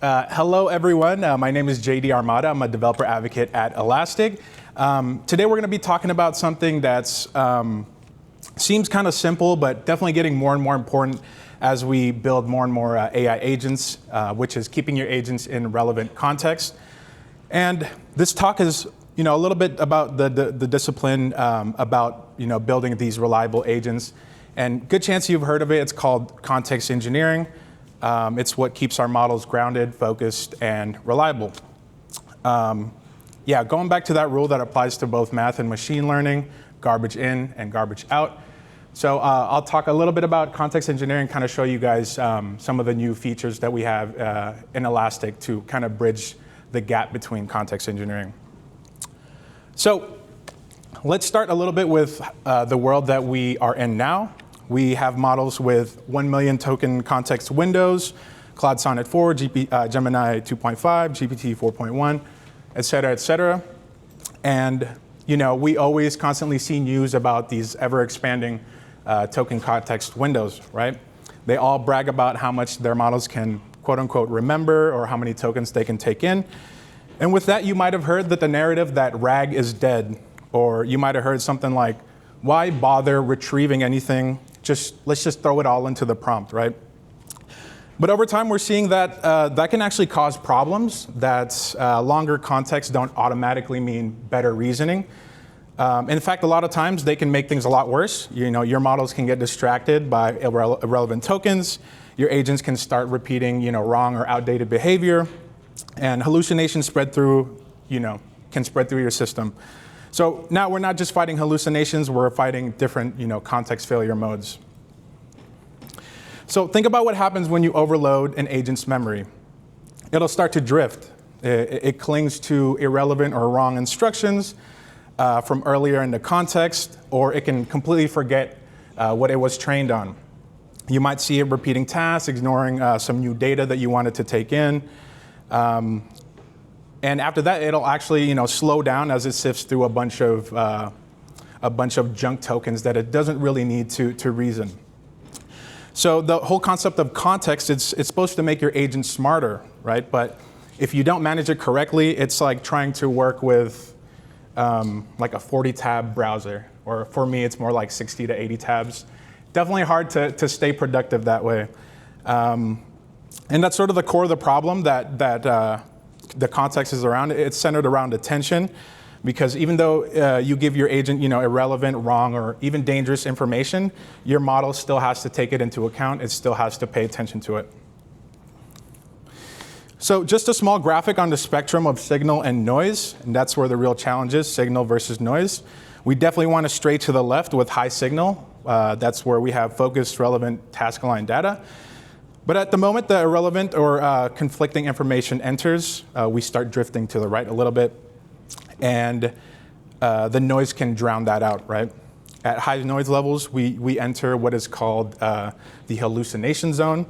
Hello, everyone. My name is JD Armada. I'm a developer advocate at Elastic. Today, we're going to be talking about something that's seems kind of simple, but definitely getting more and more important as we build more and more AI agents, which is keeping your agents in relevant context. And this talk is, a little bit about the discipline about, building these reliable agents. And good chance you've heard of it. It's called context engineering. It's what keeps our models grounded, focused, and reliable. Going back to that rule that applies to both math and machine learning, garbage in and garbage out. So I'll talk a little bit about context engineering, kind of show you guys some of the new features that we have in Elastic to kind of bridge the gap between context engineering. So let's start a little bit with the world that we are in now. We have models with 1 million token context windows, Cloud Sonnet 4, Gemini 2.5, GPT 4.1, et cetera, et cetera. And we always constantly see news about these ever-expanding token context windows, right? They all brag about how much their models can, quote unquote, remember or how many tokens they can take in. And with that, you might have heard that the narrative that RAG is dead, or you might have heard something like, why bother retrieving anything? Let's just throw it all into the prompt, right? But over time, we're seeing that that can actually cause problems, that longer contexts don't automatically mean better reasoning. In fact, a lot of times they can make things a lot worse. Your models can get distracted by irrelevant tokens. Your agents can start repeating, wrong or outdated behavior, and hallucinations can spread through your system. So now we're not just fighting hallucinations, we're fighting different, context failure modes. So think about what happens when you overload an agent's memory. It'll start to drift. It clings to irrelevant or wrong instructions from earlier in the context, or it can completely forget what it was trained on. You might see it repeating tasks, ignoring some new data that you wanted to take in. And after that, it'll actually, slow down as it sifts through a bunch of junk tokens that it doesn't really need to reason. So the whole concept of context, it's supposed to make your agent smarter, right? But if you don't manage it correctly, it's like trying to work with like a 40-tab browser, or for me, it's more like 60 to 80 tabs. Definitely hard to stay productive that way. And that's sort of the core of the problem that the context is around. It's centered around attention, because even though you give your agent, irrelevant, wrong, or even dangerous information, your model still has to take it into account. It still has to pay attention to it. So just a small graphic on the spectrum of signal and noise, and that's where the real challenge is, signal versus noise. We definitely want to stray to the left with high signal. That's where we have focused, relevant, task-aligned data. But at the moment the irrelevant or conflicting information enters, we start drifting to the right a little bit, and the noise can drown that out, right? At high noise levels, we enter what is called the hallucination zone.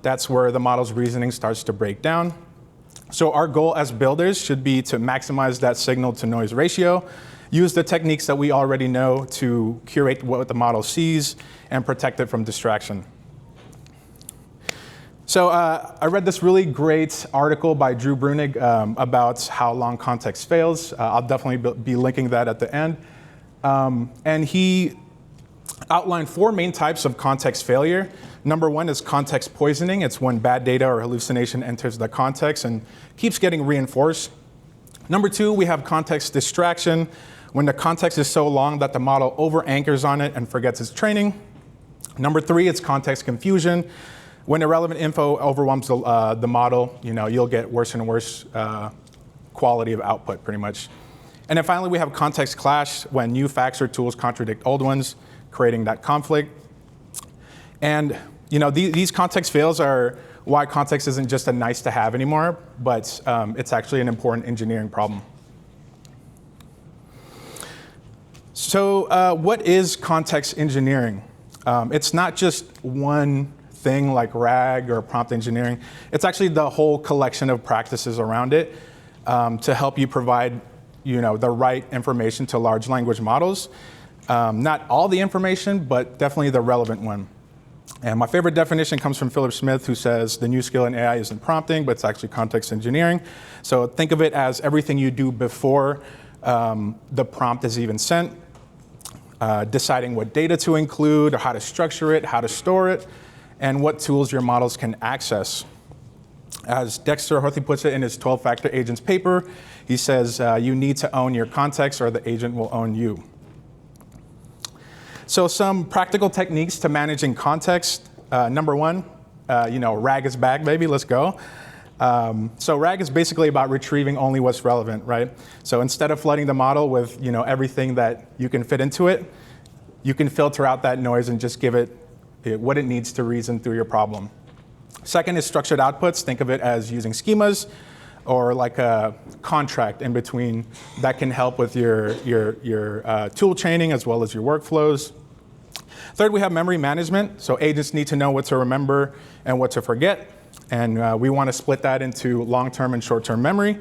That's where the model's reasoning starts to break down. So our goal as builders should be to maximize that signal to noise ratio, use the techniques that we already know to curate what the model sees, and protect it from distraction. So I read this really great article by Drew Brunig about how long context fails. I'll definitely be linking that at the end. And he outlined 4 main types of context failure. Number 1 is context poisoning. It's when bad data or hallucination enters the context and keeps getting reinforced. Number 2, we have context distraction, when the context is so long that the model over-anchors on it and forgets its training. Number 3, it's context confusion. When irrelevant info overwhelms the model, you'll get worse and worse quality of output, pretty much. And then finally, we have context clash, when new facts or tools contradict old ones, creating that conflict. And these context fails are why context isn't just a nice to have anymore, but it's actually an important engineering problem. So what is context engineering? It's not just one thing like RAG or prompt engineering. It's actually the whole collection of practices around it to help you provide the right information to large language models. Not all the information, but definitely the relevant one. And my favorite definition comes from Philip Smith, who says the new skill in AI isn't prompting, but it's actually context engineering. So think of it as everything you do before the prompt is even sent, deciding what data to include, or how to structure it, how to store it, and what tools your models can access. As Dexter Horthy puts it in his 12-factor agents paper, he says you need to own your context or the agent will own you. So some practical techniques to managing context. Number one, RAG is back, baby, let's go. So RAG is basically about retrieving only what's relevant, right? So instead of flooding the model with everything that you can fit into it, you can filter out that noise and just give it what it needs to reason through your problem. Second is structured outputs. Think of it as using schemas or like a contract in between that can help with your tool chaining as well as your workflows. Third, we have memory management. So agents need to know what to remember and what to forget. And we want to split that into long-term and short-term memory.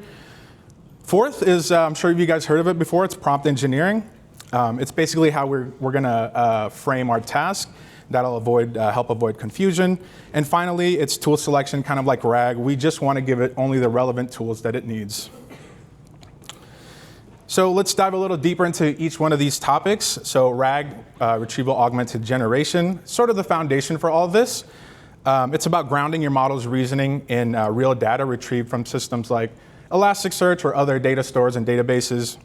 Fourth is, I'm sure you guys heard of it before, it's prompt engineering. It's basically how we're going to frame our task. That'll help avoid confusion. And finally, it's tool selection, kind of like RAG. We just want to give it only the relevant tools that it needs. So let's dive a little deeper into each one of these topics. So RAG, retrieval augmented generation, sort of the foundation for all of this. It's about grounding your model's reasoning in real data retrieved from systems like Elasticsearch or other data stores and databases.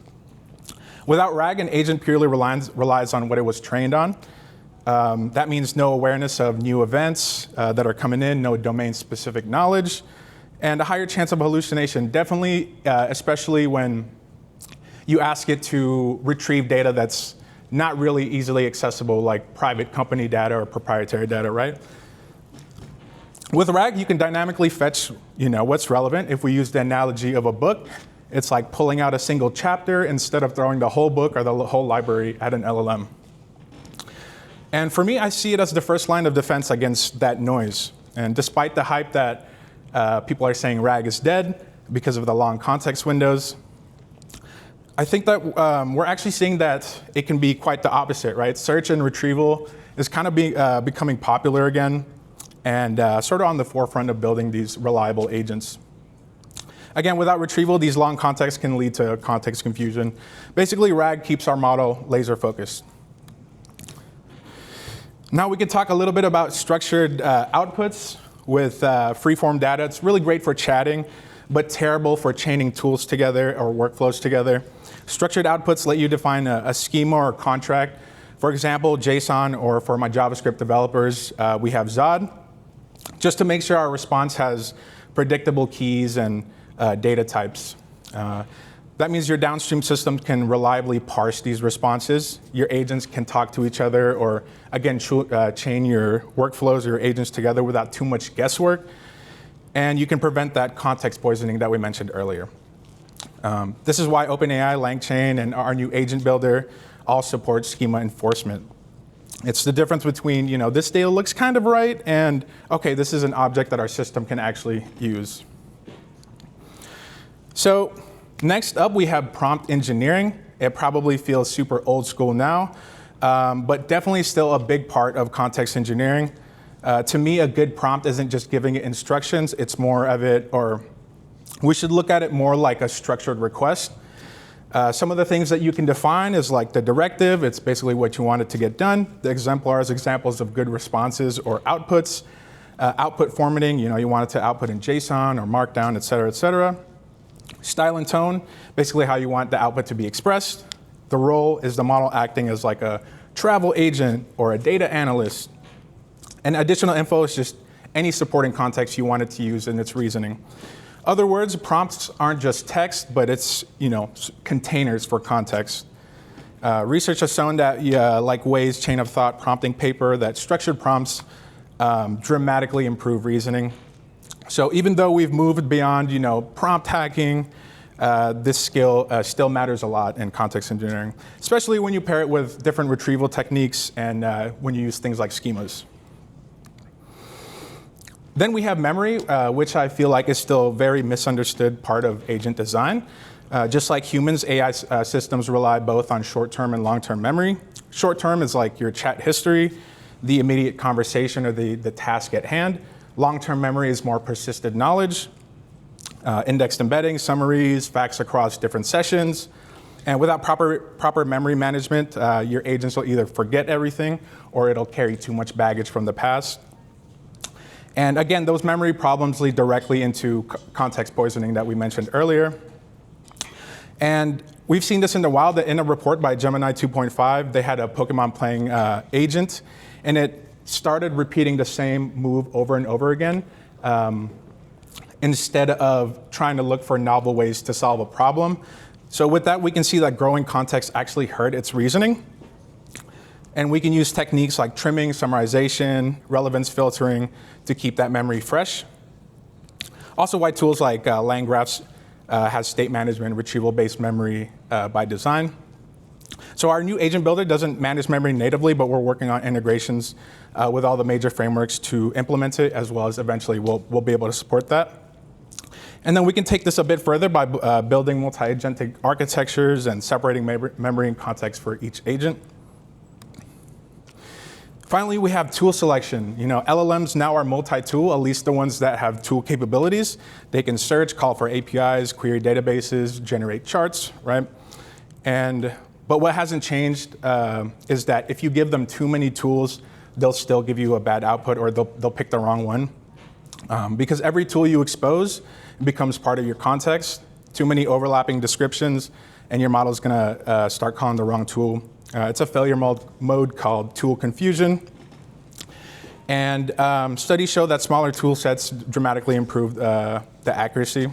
Without RAG, an agent purely relies on what it was trained on. That means no awareness of new events that are coming in, no domain-specific knowledge, and a higher chance of hallucination, definitely, especially when you ask it to retrieve data that's not really easily accessible, like private company data or proprietary data, right? With RAG, you can dynamically fetch what's relevant. If we use the analogy of a book, it's like pulling out a single chapter instead of throwing the whole book or the whole library at an LLM. And for me, I see it as the first line of defense against that noise. And despite the hype that people are saying RAG is dead because of the long context windows, I think that we're actually seeing that it can be quite the opposite, right? Search and retrieval is kind of becoming popular again and sort of on the forefront of building these reliable agents. Again, without retrieval, these long contexts can lead to context confusion. Basically, RAG keeps our model laser focused. Now we can talk a little bit about structured outputs with free-form data. It's really great for chatting, but terrible for chaining tools together or workflows together. Structured outputs let you define a schema or contract. For example, JSON, or for my JavaScript developers, we have Zod, just to make sure our response has predictable keys and data types. That means your downstream system can reliably parse these responses. Your agents can talk to each other or, again, chain your workflows or your agents together without too much guesswork. And you can prevent that context poisoning that we mentioned earlier. This is why OpenAI, LangChain, and our new agent builder all support schema enforcement. It's the difference between, this data looks kind of right and, okay, this is an object that our system can actually use. So next up, we have prompt engineering. It probably feels super old school now, but definitely still a big part of context engineering. To me, a good prompt isn't just giving it instructions. It's more of it, or we should look at it more like a structured request. Some of the things that you can define is like the directive. It's basically what you want it to get done. The exemplars, examples of good responses or outputs. Output formatting, you want it to output in JSON or Markdown, et cetera, et cetera. Style and tone, basically how you want the output to be expressed. The role is the model acting as like a travel agent or a data analyst. And additional info is just any supporting context you want it to use in its reasoning. Other words, prompts aren't just text, but it's containers for context. Research has shown that, like Wei's chain of thought prompting paper, that structured prompts dramatically improve reasoning. So even though we've moved beyond, prompt hacking, this skill still matters a lot in context engineering, especially when you pair it with different retrieval techniques and when you use things like schemas. Then we have memory, which I feel like is still a very misunderstood part of agent design. Just like humans, AI systems rely both on short-term and long-term memory. Short-term is like your chat history. the immediate conversation or the task at hand. Long-term memory is more persistent knowledge, indexed embedding, summaries, facts across different sessions. And without proper memory management, your agents will either forget everything or it'll carry too much baggage from the past. And again, those memory problems lead directly into context poisoning that we mentioned earlier. And we've seen this in the wild. In a report by Gemini 2.5, they had a Pokemon playing agent, and it started repeating the same move over and over again instead of trying to look for novel ways to solve a problem. So with that, we can see that growing context actually hurt its reasoning. And we can use techniques like trimming, summarization, relevance filtering to keep that memory fresh. Also, why tools like LangGraphs has state management, retrieval-based memory by design. So our new agent builder doesn't manage memory natively, but we're working on integrations with all the major frameworks to implement it, as well as eventually we'll be able to support that. And then we can take this a bit further by building multi-agentic architectures and separating memory and context for each agent. Finally, we have tool selection. LLMs now are multi-tool, at least the ones that have tool capabilities. They can search, call for APIs, query databases, generate charts, right? But what hasn't changed is that if you give them too many tools, they'll still give you a bad output, or they'll pick the wrong one. Because every tool you expose becomes part of your context. Too many overlapping descriptions, and your model's gonna start calling the wrong tool. It's a failure mode called tool confusion. And studies show that smaller tool sets dramatically improve the accuracy.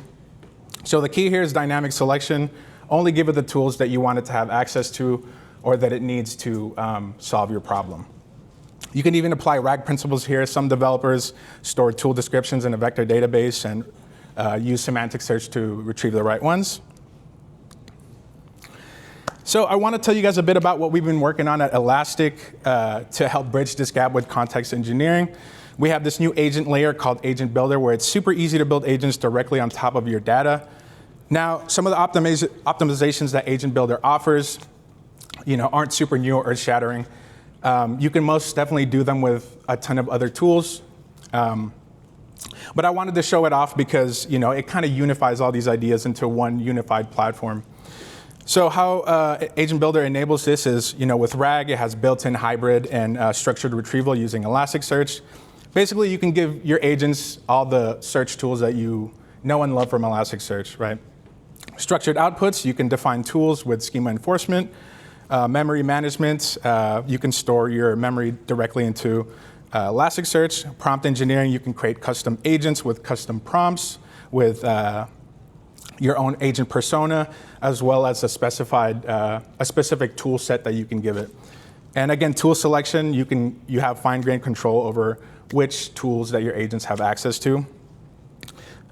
So the key here is dynamic selection. Only give it the tools that you want it to have access to or that it needs to solve your problem. You can even apply RAG principles here. Some developers store tool descriptions in a vector database and use semantic search to retrieve the right ones. So I want to tell you guys a bit about what we've been working on at Elastic to help bridge this gap with context engineering. We have this new agent layer called Agent Builder, where it's super easy to build agents directly on top of your data. Now, some of the optimizations that Agent Builder offers, aren't super new or earth-shattering. You can most definitely do them with a ton of other tools. But I wanted to show it off because, it kind of unifies all these ideas into one unified platform. So how Agent Builder enables this is, with RAG, it has built-in hybrid and structured retrieval using Elasticsearch. Basically, you can give your agents all the search tools that you know and love from Elasticsearch, right? Structured outputs, you can define tools with schema enforcement. Memory management, you can store your memory directly into Elasticsearch. Prompt engineering, you can create custom agents with custom prompts, with your own agent persona, as well as a specific tool set that you can give it. And again, tool selection, you have fine-grained control over which tools that your agents have access to.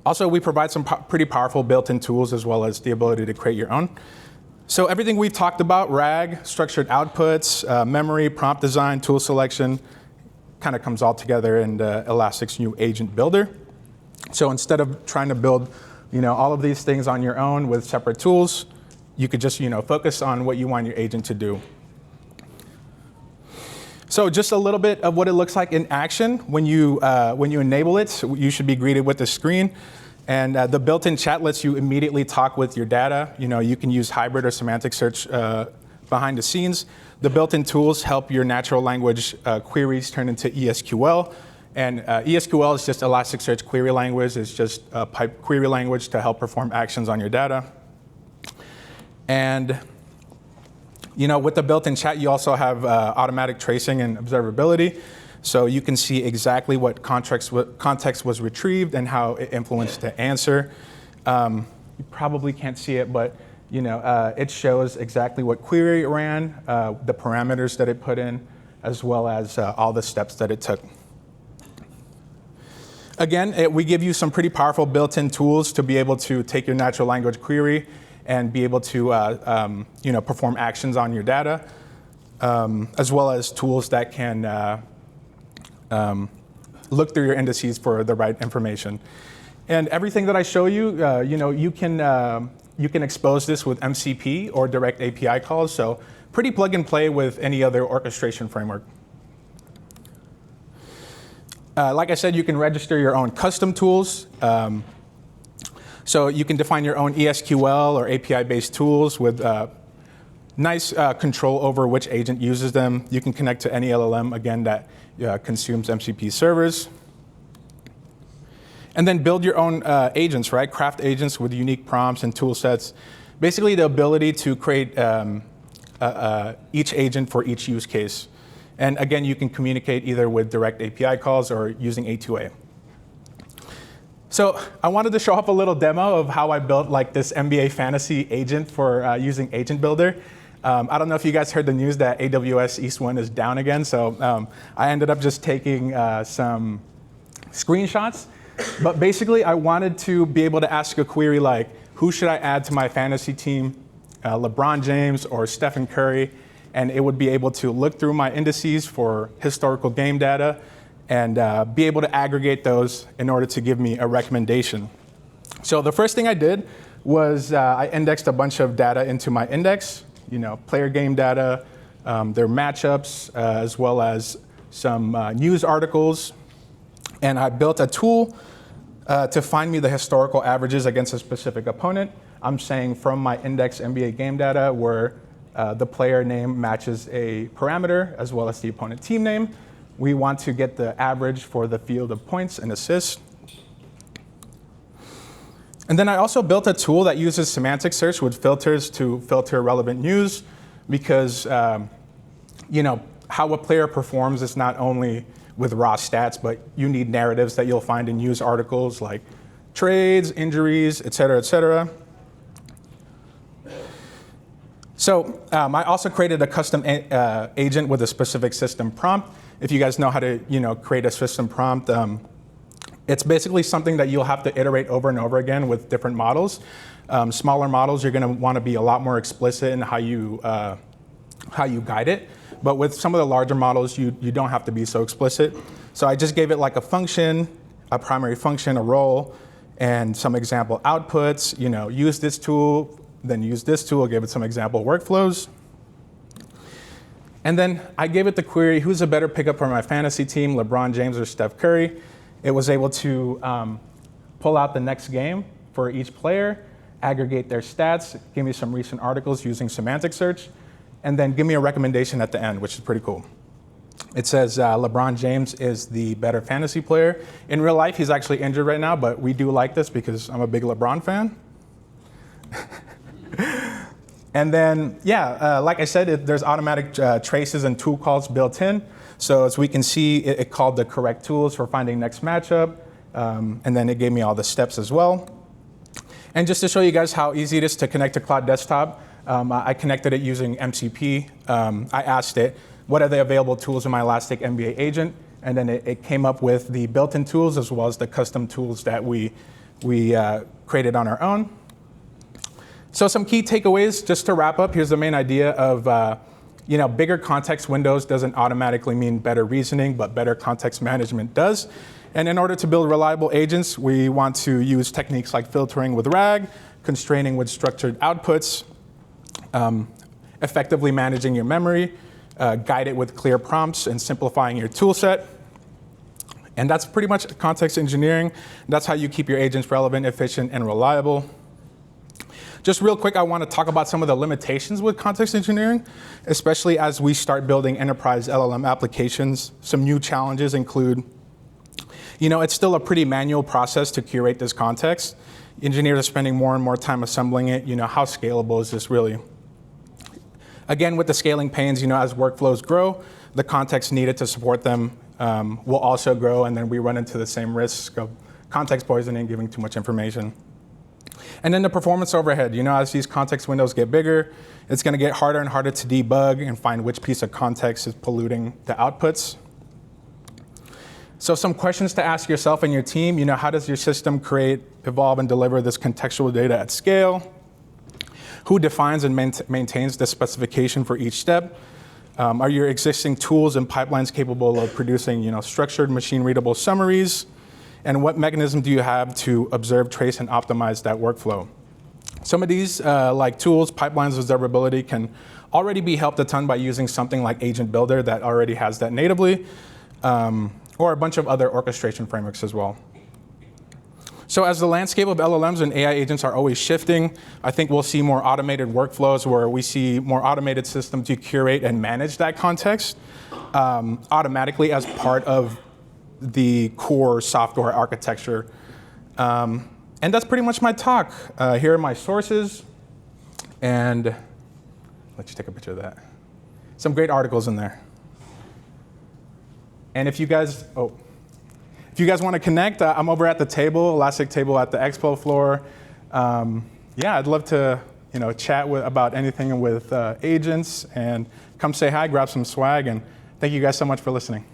Also, we provide some pretty powerful built-in tools, as well as the ability to create your own. So everything we've talked about, RAG, structured outputs, memory, prompt design, tool selection, kind of comes all together in Elastic's new Agent Builder. So instead of trying to build all of these things on your own with separate tools, you could just focus on what you want your agent to do. So just a little bit of what it looks like in action. When you enable it, you should be greeted with a screen. And the built-in chat lets you immediately talk with your data. You can use hybrid or semantic search behind the scenes. The built-in tools help your natural language queries turn into ESQL. And ESQL is just Elasticsearch query language. It's just a pipe query language to help perform actions on your data. And with the built-in chat, you also have automatic tracing and observability. So you can see exactly what context was retrieved and how it influenced the answer. You probably can't see it, but it shows exactly what query it ran, the parameters that it put in, as well as all the steps that it took. Again, we give you some pretty powerful built-in tools to be able to take your natural language query and be able to perform actions on your data, as well as tools that can look through your indices for the right information. And everything that I show you, you can expose this with MCP or direct API calls. So pretty plug and play with any other orchestration framework. Like I said, you can register your own custom tools. So you can define your own ESQL or API-based tools with nice control over which agent uses them. You can connect to any LLM, again, that consumes MCP servers. And then build your own agents, right? Craft agents with unique prompts and tool sets. Basically, the ability to create each agent for each use case. And again, you can communicate either with direct API calls or using A2A. So I wanted to show up a little demo of how I built like this NBA fantasy agent for using Agent Builder. I don't know if you guys heard the news that AWS East 1 is down again. So I ended up just taking some screenshots. But basically, I wanted to be able to ask a query like, who should I add to my fantasy team? LeBron James or Stephen Curry? And it would be able to look through my indices for historical game data and be able to aggregate those in order to give me a recommendation. So the first thing I did was I indexed a bunch of data into my index, player game data, their matchups, as well as some news articles. And I built a tool to find me the historical averages against a specific opponent. I'm saying from my index NBA game data where the player name matches a parameter as well as the opponent team name. We want to get the average for the field of points and assists. And then I also built a tool that uses semantic search with filters to filter relevant news because how a player performs is not only with raw stats, but you need narratives that you'll find in news articles like trades, injuries, et cetera, et cetera. So I also created a custom agent with a specific system prompt. If you guys know how to create a system prompt, it's basically something that you'll have to iterate over and over again with different models. Smaller models, you're going to want to be a lot more explicit in how you guide it. But with some of the larger models, you don't have to be so explicit. So I just gave it like a function, a primary function, a role, and some example outputs. Use this tool, then use this tool, gave it some example workflows. And then I gave it the query, who's a better pickup for my fantasy team, LeBron James or Steph Curry? It was able to pull out the next game for each player, aggregate their stats, give me some recent articles using semantic search, and then give me a recommendation at the end, which is pretty cool. It says LeBron James is the better fantasy player. In real life, he's actually injured right now, but we do like this because I'm a big LeBron fan. And then, like I said, there's automatic traces and tool calls built in. So as we can see, it called the correct tools for finding next matchup. And then it gave me all the steps as well. And just to show you guys how easy it is to connect to Cloud Desktop, I connected it using MCP. I asked it, what are the available tools in my Elastic NBA agent? And then it came up with the built-in tools as well as the custom tools that we created on our own. So some key takeaways, just to wrap up, here's the main idea of bigger context windows doesn't automatically mean better reasoning, but better context management does. And in order to build reliable agents, we want to use techniques like filtering with RAG, constraining with structured outputs, effectively managing your memory, guide it with clear prompts, and simplifying your tool set. And that's pretty much context engineering. That's how you keep your agents relevant, efficient, and reliable. Just real quick, I want to talk about some of the limitations with context engineering, especially as we start building enterprise LLM applications. Some new challenges include, it's still a pretty manual process to curate this context. Engineers are spending more and more time assembling it. How scalable is this really? Again, with the scaling pains, as workflows grow, the context needed to support them will also grow, and then we run into the same risk of context poisoning, giving too much information. And then the performance overhead, as these context windows get bigger, it's going to get harder and harder to debug and find which piece of context is polluting the outputs. So some questions to ask yourself and your team, how does your system create, evolve, and deliver this contextual data at scale? Who defines and maintains the specification for each step? Are your existing tools and pipelines capable of producing, structured machine-readable summaries? And what mechanism do you have to observe, trace, and optimize that workflow? Some of these, like tools, pipelines, observability, can already be helped a ton by using something like Agent Builder that already has that natively. or a bunch of other orchestration frameworks as well. So as the landscape of LLMs and AI agents are always shifting, I think we'll see more automated workflows where we see more automated systems to curate and manage that context automatically as part of the core software architecture. And that's pretty much my talk. Here are my sources. And let you take a picture of that. Some great articles in there. And if you guys want to connect, I'm over at the table, Elastic table at the expo floor. Yeah, I'd love to chat about anything with agents, and come say hi, grab some swag, and thank you guys so much for listening.